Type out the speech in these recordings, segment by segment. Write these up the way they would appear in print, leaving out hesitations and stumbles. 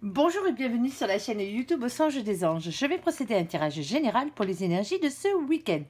Bonjour et bienvenue sur la chaîne YouTube Au Songe des Anges. Je vais procéder à un tirage général pour les énergies de ce week-end.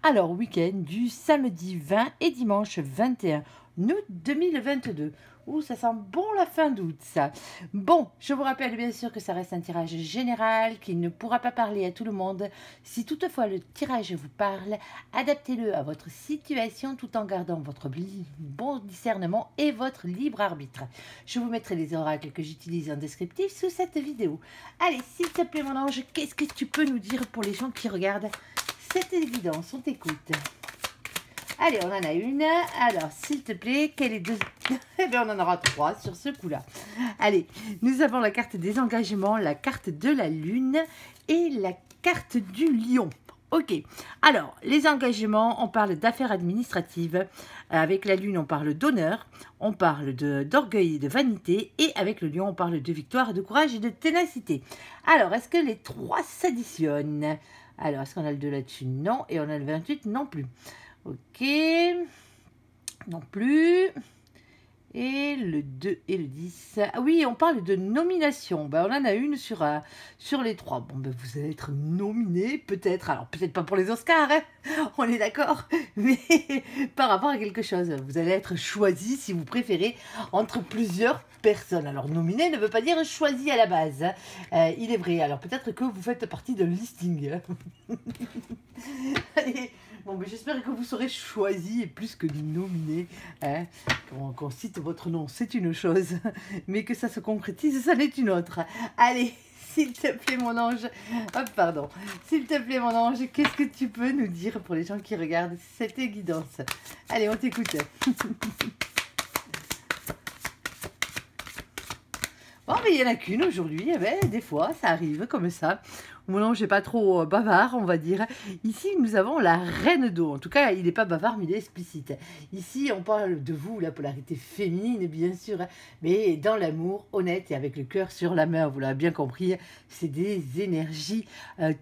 Alors, week-end du samedi 20 et dimanche 21 août 2022. Ouh, ça sent bon la fin d'août, ça. Bon, je vous rappelle bien sûr que ça reste un tirage général, qui ne pourra pas parler à tout le monde. Si toutefois le tirage vous parle, adaptez-le à votre situation tout en gardant votre bon discernement et votre libre arbitre. Je vous mettrai les oracles que j'utilise en descriptif sous cette vidéo. Allez, s'il te plaît mon ange, qu'est-ce que tu peux nous dire pour les gens qui regardent cette évidence? On t'écoute. Allez, on en a une. Alors, s'il te plaît, quelle est deux... Eh bien, on en aura trois sur ce coup-là. Allez, nous avons la carte des engagements, la carte de la lune et la carte du lion. Ok, alors, les engagements, on parle d'affaires administratives. Avec la lune, on parle d'honneur, on parle d'orgueil et de vanité. Et avec le lion, on parle de victoire, de courage et de ténacité. Alors, est-ce que les trois s'additionnent? Alors, est-ce qu'on a le 2 là-dessus? Non. Et on a le 28? Non plus. Ok, non plus. Et le 2 et le 10. Ah oui, on parle de nomination. Ben, on en a une sur les trois. Bon, ben, vous allez être nominé, peut-être. Alors, peut-être pas pour les Oscars, hein, on est d'accord. Mais par rapport à quelque chose. Vous allez être choisi, si vous préférez, entre plusieurs personnes. Alors, nominé ne veut pas dire choisi à la base. Il est vrai. Alors, peut-être que vous faites partie d'un listing. Allez. Bon, ben, j'espère que vous serez choisi et plus que nominé. Hein. Qu'on cite votre nom, c'est une chose, mais que ça se concrétise, ça n'est une autre. Allez, s'il te plaît, mon ange. Oh, pardon. S'il te plaît, mon ange, qu'est-ce que tu peux nous dire pour les gens qui regardent cette guidance? Allez, on t'écoute. Bon, mais il n'y en a qu'une aujourd'hui. Eh ben, des fois, ça arrive comme ça. Mon ange n'est pas trop bavard, on va dire. Ici, nous avons la reine d'eau. En tout cas, il n'est pas bavard, mais il est explicite. Ici, on parle de vous, la polarité féminine, bien sûr. Mais dans l'amour, honnête et avec le cœur sur la main, vous l'avez bien compris. C'est des énergies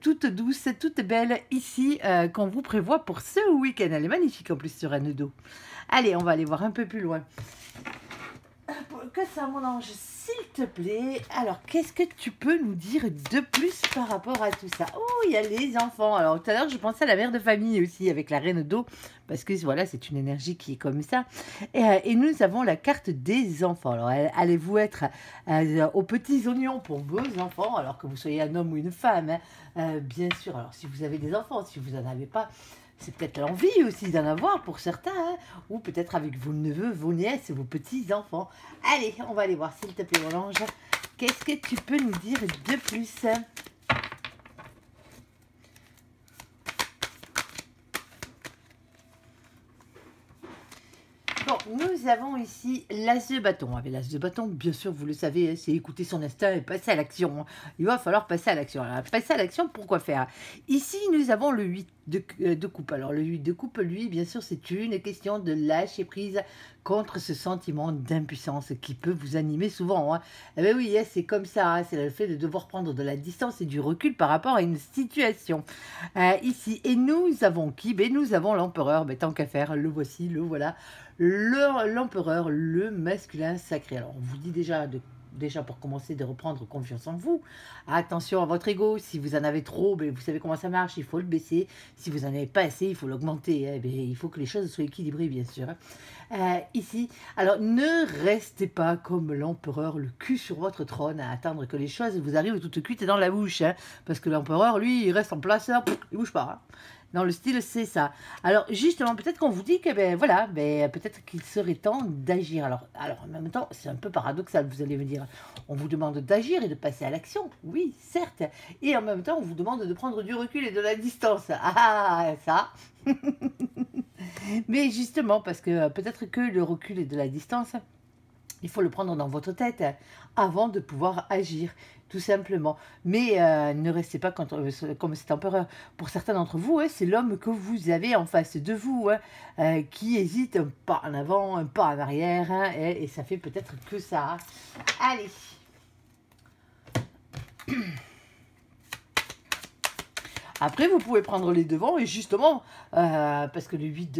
toutes douces, toutes belles ici qu'on vous prévoit pour ce week-end. Elle est magnifique en plus, sur reine d'eau. Allez, on va aller voir un peu plus loin. Que ça, mon ange, s'il te plaît. Alors, qu'est-ce que tu peux nous dire de plus par rapport à tout ça? Oh, il y a les enfants. Alors, tout à l'heure, je pensais à la mère de famille aussi, avec la reine d'eau, parce que voilà, c'est une énergie qui est comme ça. Et nous avons la carte des enfants. Alors, allez-vous être aux petits oignons pour vos enfants, alors que vous soyez un homme ou une femme, hein, bien sûr. Alors, si vous avez des enfants, si vous n'en avez pas, c'est peut-être l'envie aussi d'en avoir pour certains, hein, ou peut-être avec vos neveux, vos nièces, vos petits-enfants. Allez, on va aller voir, s'il te plaît, mon ange. Qu'est-ce que tu peux nous dire de plus? Bon, nous avons ici l'as de bâton. Avec l'as de bâton, bien sûr, vous le savez, c'est écouter son instinct et passer à l'action. Il va falloir passer à l'action. Alors, passer à l'action, pourquoi faire? Ici, nous avons le 8 de coupe. Alors, le 8 de coupe, lui, bien sûr, c'est une question de lâcher prise contre ce sentiment d'impuissance qui peut vous animer souvent. Hein. Eh bien oui, c'est comme ça. Hein, c'est le fait de devoir prendre de la distance et du recul par rapport à une situation. Ici, et nous avons qui? Ben, nous avons l'empereur. Ben, tant qu'à faire, le voici, le voilà. L'empereur, le masculin sacré. Alors, on vous dit déjà pour commencer de reprendre confiance en vous. Attention à votre ego. Si vous en avez trop, ben, vous savez comment ça marche, il faut le baisser. Si vous n'en avez pas assez, il faut l'augmenter. Hein. Ben, il faut que les choses soient équilibrées, bien sûr. Ici, alors ne restez pas comme l'empereur, le cul sur votre trône, à attendre que les choses vous arrivent toutes cuites dans la bouche. Hein. Parce que l'empereur, lui, il reste en place, hein, il bouge pas. Hein. Dans le style, c'est ça. Alors, justement, peut-être qu'on vous dit que, ben voilà, ben, peut-être qu'il serait temps d'agir. Alors, en même temps, c'est un peu paradoxal, vous allez me dire. On vous demande d'agir et de passer à l'action, oui, certes. Et en même temps, on vous demande de prendre du recul et de la distance. Ah, ça. Mais justement, parce que peut-être que le recul et de la distance, il faut le prendre dans votre tête avant de pouvoir agir, tout simplement. Mais ne restez pas comme cet empereur. Pour certains d'entre vous, c'est l'homme que vous avez en face de vous, qui hésite un pas en avant, un pas en arrière, hein, et ça fait peut-être que ça. Allez. Après, vous pouvez prendre les devants et justement, parce que le 8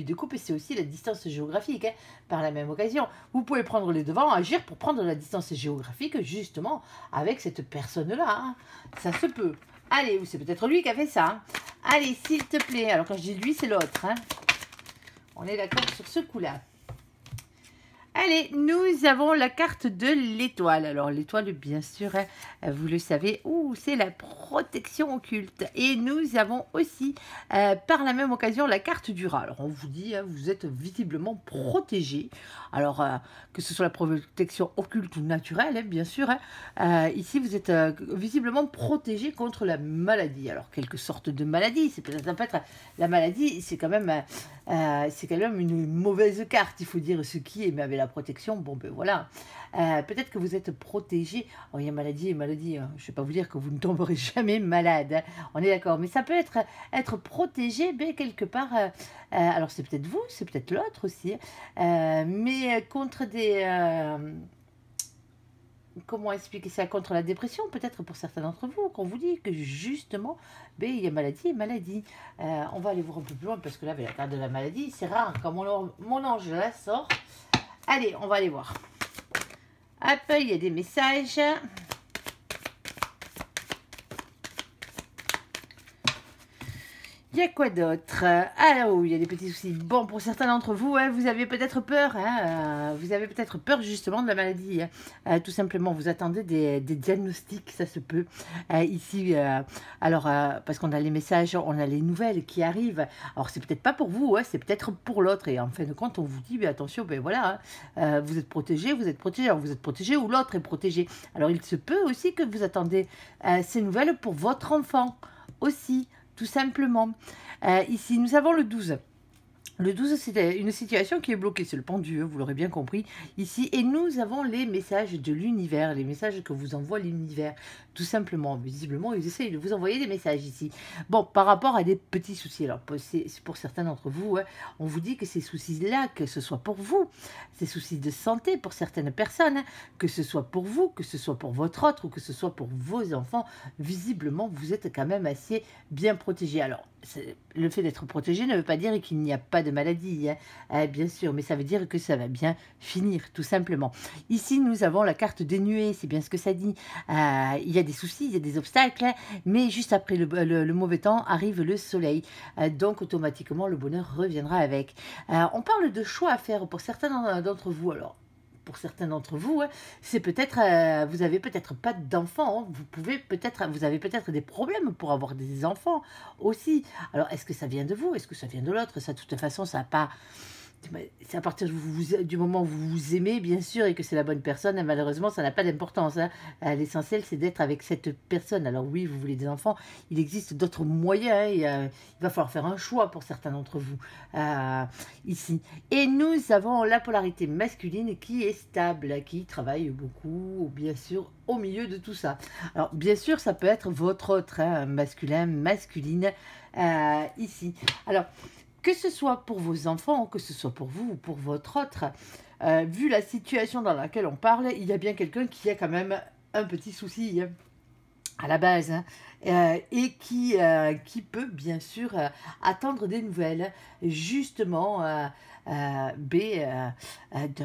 de coupe, c'est aussi la distance géographique, hein, par la même occasion. Vous pouvez prendre les devants, agir pour prendre la distance géographique justement avec cette personne-là. Hein. Ça se peut. Allez, ou c'est peut-être lui qui a fait ça. Hein. Allez, s'il te plaît. Alors quand je dis lui, c'est l'autre. Hein. On est d'accord sur ce coup-là. Allez, nous avons la carte de l'étoile. Alors, l'étoile, bien sûr, hein, vous le savez, c'est la protection occulte. Et nous avons aussi, par la même occasion, la carte du rat. Alors, on vous dit, hein, vous êtes visiblement protégé. Alors, que ce soit la protection occulte ou naturelle, hein, bien sûr. Hein, ici, vous êtes visiblement protégé contre la maladie. Alors, quelque sorte de maladie. C'est peut-être en fait la maladie, c'est quand même une mauvaise carte, il faut dire ce qui est, mais avec la protection, bon ben voilà. Peut-être que vous êtes protégé. Oh, il y a maladie et maladie, hein. Je ne vais pas vous dire que vous ne tomberez jamais malade, hein. On est d'accord, mais ça peut être protégé, ben, quelque part. Alors c'est peut-être vous, c'est peut-être l'autre aussi, mais contre des... comment expliquer ça, contre la dépression, peut-être pour certains d'entre vous, qu'on vous dit que justement, ben, il y a maladie et maladie. On va aller voir un peu plus loin, parce que là, avec la carte de la maladie, c'est rare quand mon ange la sort. Allez, on va aller voir. Hop, il y a des messages. Il y a quoi d'autre? Alors, il y a des petits soucis. Bon, pour certains d'entre vous, hein, vous avez peut-être peur. Hein, vous avez peut-être peur justement de la maladie. Hein. Tout simplement, vous attendez des diagnostics, ça se peut. Ici, alors, parce qu'on a les messages, on a les nouvelles qui arrivent. Alors, c'est peut-être pas pour vous, hein, c'est peut-être pour l'autre. Et en fin de compte, on vous dit, mais attention, ben voilà, hein, vous êtes protégé, vous êtes protégé. Alors, vous êtes protégé ou l'autre est protégé. Alors, il se peut aussi que vous attendez ces nouvelles pour votre enfant aussi. Tout simplement. Ici, nous avons le 12. Le 12, c'est une situation qui est bloquée, c'est le pendu, vous l'aurez bien compris, ici. Et nous avons les messages de l'univers, les messages que vous envoie l'univers, tout simplement. Visiblement, ils essayent de vous envoyer des messages ici. Bon, par rapport à des petits soucis, alors c'est pour certains d'entre vous, hein, on vous dit que ces soucis-là, que ce soit pour vous, ces soucis de santé pour certaines personnes, hein, que ce soit pour vous, que ce soit pour votre autre, ou que ce soit pour vos enfants, visiblement, vous êtes quand même assez bien protégé. Alors, le fait d'être protégé ne veut pas dire qu'il n'y a pas de maladie, hein, bien sûr, mais ça veut dire que ça va bien finir, tout simplement. Ici, nous avons la carte des nuées, c'est bien ce que ça dit. Il y a des soucis, il y a des obstacles, hein, mais juste après le mauvais temps arrive le soleil. Donc, automatiquement, le bonheur reviendra avec. On parle de choix à faire pour certains d'entre vous. Alors, pour certains d'entre vous, hein, c'est peut-être, vous avez peut-être pas d'enfants, hein, vous avez peut-être des problèmes pour avoir des enfants aussi. Alors, est-ce que ça vient de vous? Est-ce que ça vient de l'autre? Ça, de toute façon, ça n'a pas... C'est à partir du moment où vous vous aimez, bien sûr, et que c'est la bonne personne, et malheureusement, ça n'a pas d'importance. Hein. L'essentiel, c'est d'être avec cette personne. Alors oui, vous voulez des enfants, il existe d'autres moyens. Hein, il va falloir faire un choix pour certains d'entre vous ici. Et nous avons la polarité masculine qui est stable, qui travaille beaucoup, bien sûr, au milieu de tout ça. Alors, bien sûr, ça peut être votre autre, hein, masculin, masculine, ici. Alors... que ce soit pour vos enfants, que ce soit pour vous ou pour votre autre, vu la situation dans laquelle on parle, il y a bien quelqu'un qui a quand même un petit souci hein, à la base, hein, et qui peut bien sûr attendre des nouvelles, justement d'un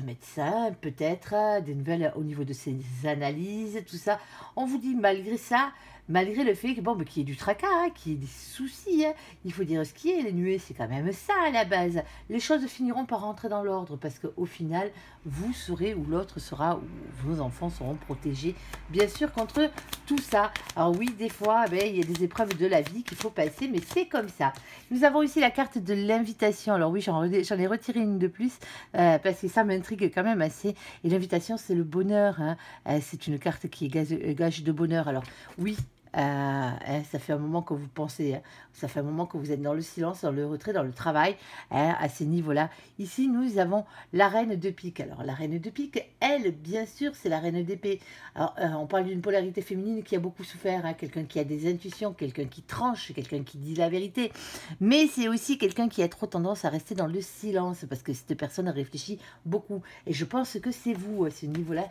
médecin, peut-être, des nouvelles au niveau de ses analyses, tout ça. On vous dit malgré ça, malgré le fait que bon, qu'il y ait du tracas, hein, qu'il y ait des soucis, hein, il faut dire ce qui est, les nuées, c'est quand même ça à la base. Les choses finiront par rentrer dans l'ordre parce qu'au final, vous saurez où l'autre sera, où vos enfants seront protégés, bien sûr, contre tout ça. Alors oui, des fois, ben, il y a des épreuves de la vie qu'il faut passer, mais c'est comme ça. Nous avons ici la carte de l'invitation. Alors oui, j'en ai retiré une de plus, parce que ça m'intrigue quand même assez. Et l'invitation, c'est le bonheur. Hein. C'est une carte qui est gage de bonheur. Alors oui, ça fait un moment que vous pensez, hein, ça fait un moment que vous êtes dans le silence, dans le retrait, dans le travail, hein, à ces niveaux-là. Ici, nous avons la reine de pique. Alors, la reine de pique, elle, bien sûr, c'est la reine d'épée. Alors, on parle d'une polarité féminine qui a beaucoup souffert, hein, quelqu'un qui a des intuitions, quelqu'un qui tranche, quelqu'un qui dit la vérité. Mais c'est aussi quelqu'un qui a trop tendance à rester dans le silence, parce que cette personne réfléchit beaucoup. Et je pense que c'est vous, à ce niveau-là,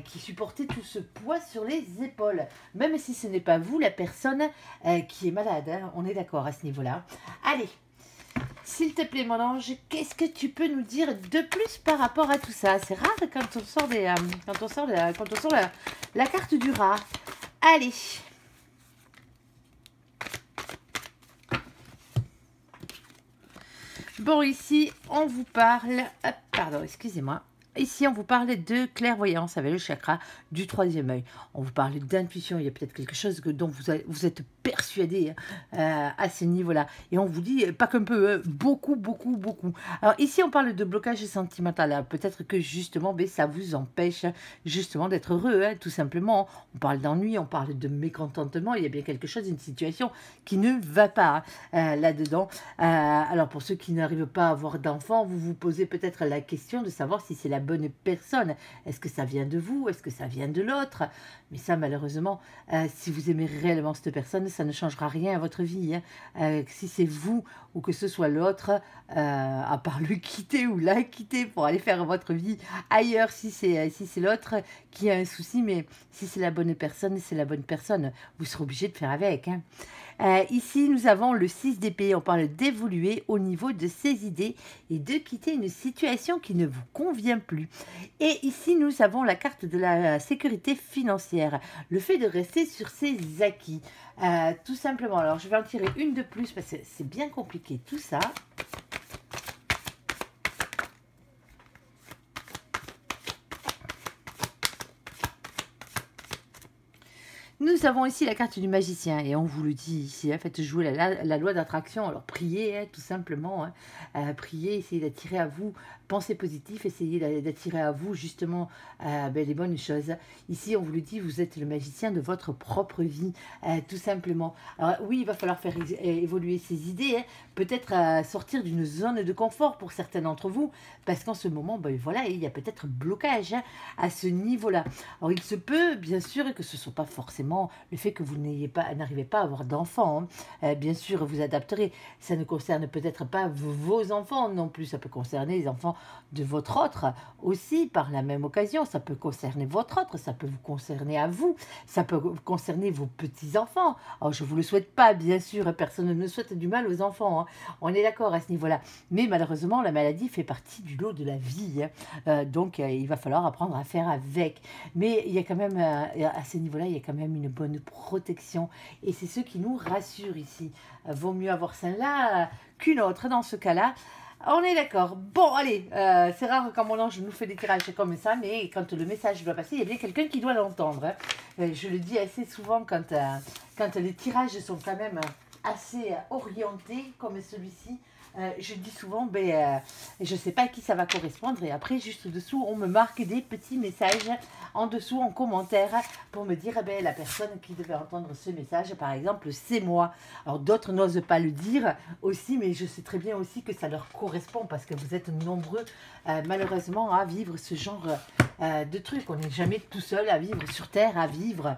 qui supportez tout ce poids sur les épaules. Même si ce n'est pas vous la personne qui est malade. Hein. On est d'accord à ce niveau-là. Allez, s'il te plaît, mon ange, qu'est-ce que tu peux nous dire de plus par rapport à tout ça? C'est rare quand on sort la carte du rat. Allez. Bon, ici, on vous parle... pardon, excusez-moi. Ici, on vous parle de clairvoyance avec le chakra du troisième œil. On vous parle d'intuition. Il y a peut-être quelque chose dont vous êtes persuadé à ce niveau-là. Et on vous dit, pas qu'un peu, beaucoup, beaucoup, beaucoup. Alors ici, on parle de blocage sentimental. Peut-être que justement, ça vous empêche justement d'être heureux, hein, tout simplement. On parle d'ennui, on parle de mécontentement. Il y a bien quelque chose, une situation qui ne va pas là-dedans. Alors pour ceux qui n'arrivent pas à avoir d'enfants, vous vous posez peut-être la question de savoir si c'est la bonne personne. Est-ce que ça vient de vous? Est-ce que ça vient de l'autre? Mais ça, malheureusement, si vous aimez réellement cette personne, ça ne changera rien à votre vie. Hein. Si c'est vous ou que ce soit l'autre, à part le quitter ou la quitter pour aller faire votre vie ailleurs, si c'est l'autre qui a un souci, mais si c'est la bonne personne, c'est la bonne personne. Vous serez obligé de faire avec. Hein. Ici, nous avons le 6 d'épée. On parle d'évoluer au niveau de ses idées et de quitter une situation qui ne vous convient plus. Et ici, nous avons la carte de la sécurité financière. Le fait de rester sur ses acquis. Tout simplement. Alors, je vais en tirer une de plus parce que c'est bien compliqué tout ça. Nous avons ici la carte du magicien et on vous le dit ici, hein, faites jouer la loi d'attraction, alors priez hein, tout simplement, hein, priez, essayez d'attirer à vous, pensez positif, essayez d'attirer à vous justement les bonnes choses. Ici on vous le dit, vous êtes le magicien de votre propre vie, tout simplement. Alors oui, il va falloir faire évoluer ses idées, hein, peut-être sortir d'une zone de confort pour certains d'entre vous, parce qu'en ce moment, voilà, il y a peut-être blocage hein, à ce niveau-là. Alors il se peut bien sûr que ce ne soit pas forcément le fait que vous n'arrivez pas à avoir d'enfants. Hein. Bien sûr, vous adapterez. Ça ne concerne peut-être pas vos enfants non plus. Ça peut concerner les enfants de votre autre aussi par la même occasion. Ça peut concerner votre autre. Ça peut vous concerner à vous. Ça peut concerner vos petits-enfants. Alors, je ne vous le souhaite pas, bien sûr. Personne ne souhaite du mal aux enfants. Hein. On est d'accord à ce niveau-là. Mais malheureusement, la maladie fait partie du lot de la vie. Hein. Donc, il va falloir apprendre à faire avec. Mais il y a quand même, à ce niveau-là, il y a quand même une bonne protection et c'est ce qui nous rassure ici. Vaut mieux avoir celle-là qu'une autre dans ce cas-là. On est d'accord. Bon, allez, c'est rare quand mon ange nous fait des tirages comme ça, mais quand le message doit passer, il y a bien quelqu'un qui doit l'entendre. Hein. Je le dis assez souvent quand les tirages sont quand même assez orientés comme celui-ci. Je dis souvent, je ne sais pas à qui ça va correspondre. Et après, juste dessous, on me marque des petits messages en dessous, en commentaire, pour me dire, la personne qui devait entendre ce message, par exemple, c'est moi. Alors, d'autres n'osent pas le dire aussi, mais je sais très bien aussi que ça leur correspond parce que vous êtes nombreux, malheureusement, à vivre ce genre de trucs. On n'est jamais tout seul à vivre sur Terre, à vivre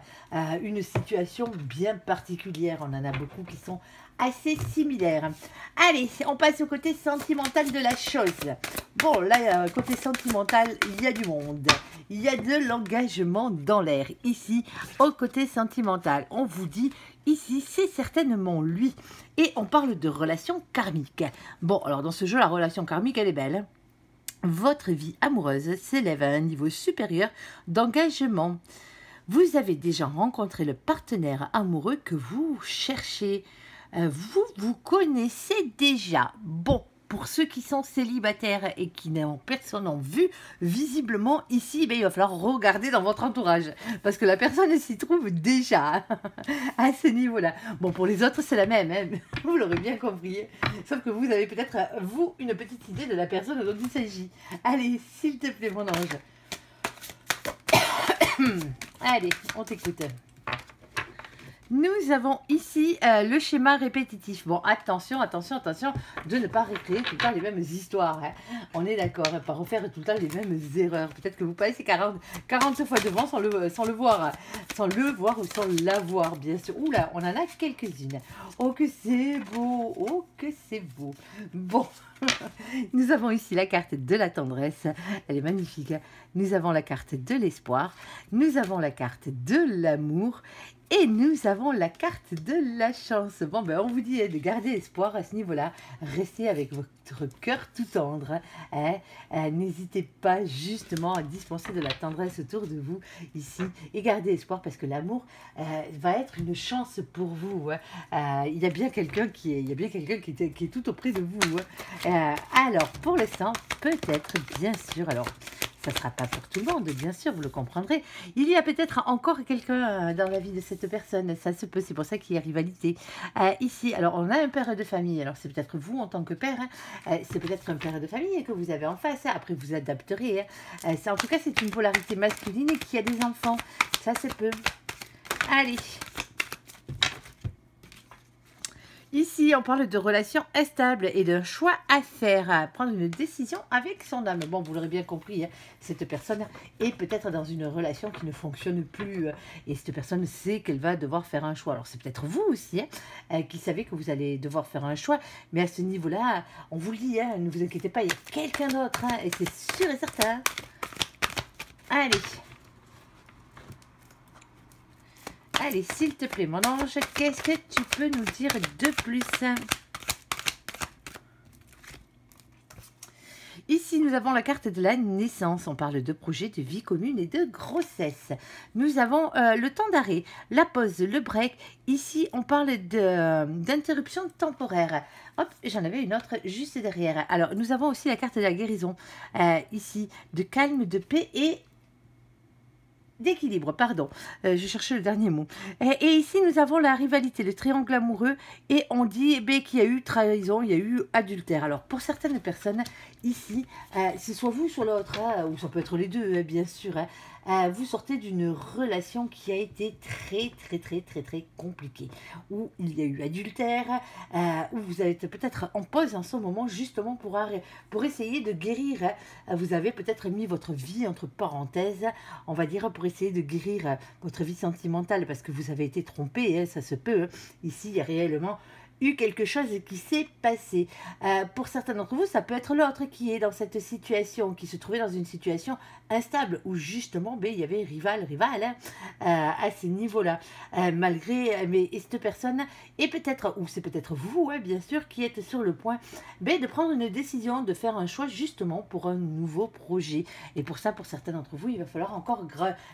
une situation bien particulière. On en a beaucoup qui sont assez similaires. Allez, on passe au côté sentimental de la chose. Bon, là, côté sentimental, il y a du monde. Il y a de l'engagement dans l'air. Ici, au côté sentimental, on vous dit, ici, c'est certainement lui. Et on parle de relation karmique. Bon, alors dans ce jeu, la relation karmique, elle est belle. Votre vie amoureuse s'élève à un niveau supérieur d'engagement. Vous avez déjà rencontré le partenaire amoureux que vous cherchez. Vous connaissez déjà. Bon, pour ceux qui sont célibataires et qui n'ont personne en vue, visiblement ici, il va falloir regarder dans votre entourage. Parce que la personne s'y trouve déjà à ce niveau-là. Bon, pour les autres, c'est la même. Hein, vous l'aurez bien compris. Sauf que vous avez peut-être, vous, une petite idée de la personne dont il s'agit. Allez, s'il te plaît, mon ange. Allez, on t'écoute. Nous avons ici le schéma répétitif. Bon, attention, attention, attention de ne pas recréer tout le temps les mêmes histoires. Hein. On est d'accord, hein, pas refaire tout le temps les mêmes erreurs. Peut-être que vous passez 40 fois devant sans le voir. sans le voir ou sans la voir, bien sûr. Oula, on en a quelques-unes. Oh, que c'est beau. Oh, que c'est beau. Bon, nous avons ici la carte de la tendresse. Elle est magnifique. Nous avons la carte de l'espoir. Nous avons la carte de l'amour. Et nous avons la carte de la chance. Bon, ben, on vous dit de garder espoir à ce niveau-là. Restez avec votre cœur tout tendre. N'hésitez pas justement à dispenser de la tendresse autour de vous ici. Et gardez espoir parce que l'amour va être une chance pour vous. Il y a bien quelqu'un qui est tout auprès de vous. Alors, pour l'instant, peut-être, bien sûr, alors... Ça ne sera pas pour tout le monde, bien sûr, vous le comprendrez. Il y a peut-être encore quelqu'un dans la vie de cette personne, ça se peut, c'est pour ça qu'il y a rivalité. Ici, alors on a un père de famille, alors c'est peut-être vous en tant que père, c'est peut-être un père de famille que vous avez en face, après vous adapterez. En tout cas, c'est une polarité masculine et qui a des enfants, ça se peut. Allez. Ici, on parle de relations instables et d'un choix à faire, prendre une décision avec son âme. Bon, vous l'aurez bien compris, cette personne est peut-être dans une relation qui ne fonctionne plus et cette personne sait qu'elle va devoir faire un choix. Alors, c'est peut-être vous aussi qui savez que vous allez devoir faire un choix, mais à ce niveau-là, on vous le dit, ne vous inquiétez pas, il y a quelqu'un d'autre et c'est sûr et certain. Allez. Allez, s'il te plaît, mon ange, qu'est-ce que tu peux nous dire de plus? Ici, nous avons la carte de la naissance. On parle de projet, de vie commune et de grossesse. Nous avons le temps d'arrêt, la pause, le break. Ici, on parle d'interruption temporaire. Hop, j'en avais une autre juste derrière. Alors, nous avons aussi la carte de la guérison. Ici, de calme, de paix et... d'équilibre, pardon, je cherchais le dernier mot. Et ici, nous avons la rivalité, le triangle amoureux, et on dit qu'il y a eu trahison, il y a eu adultère. Alors, pour certaines personnes, ici, c'est soit vous, soit l'autre, ou ça peut être les deux, bien sûr, vous sortez d'une relation qui a été très compliquée, où il y a eu adultère, où vous êtes peut-être en pause en ce moment, justement pour essayer de guérir. Vous avez peut-être mis votre vie entre parenthèses, on va dire, pour essayer de guérir votre vie sentimentale, parce que vous avez été trompé, ça se peut. Ici, il y a réellement eu quelque chose qui s'est passé. Pour certains d'entre vous, ça peut être l'autre qui est dans cette situation, qui se trouvait dans une situation instable, où justement, il y avait rival à ces niveaux-là. Malgré, mais cette personne est peut-être, ou c'est peut-être vous, bien sûr, qui êtes sur le point de prendre une décision, de faire un choix justement pour un nouveau projet. Et pour ça, pour certains d'entre vous, il va falloir encore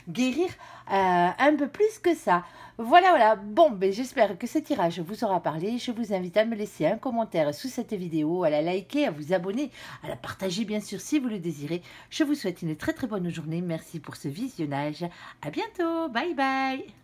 guérir un peu plus que ça. Voilà. Bon, j'espère que ce tirage vous aura parlé. Je vous invite à me laisser un commentaire sous cette vidéo, à la liker, à vous abonner, à la partager bien sûr si vous le désirez. Je vous souhaite une très bonne journée. Merci pour ce visionnage. À bientôt. Bye bye.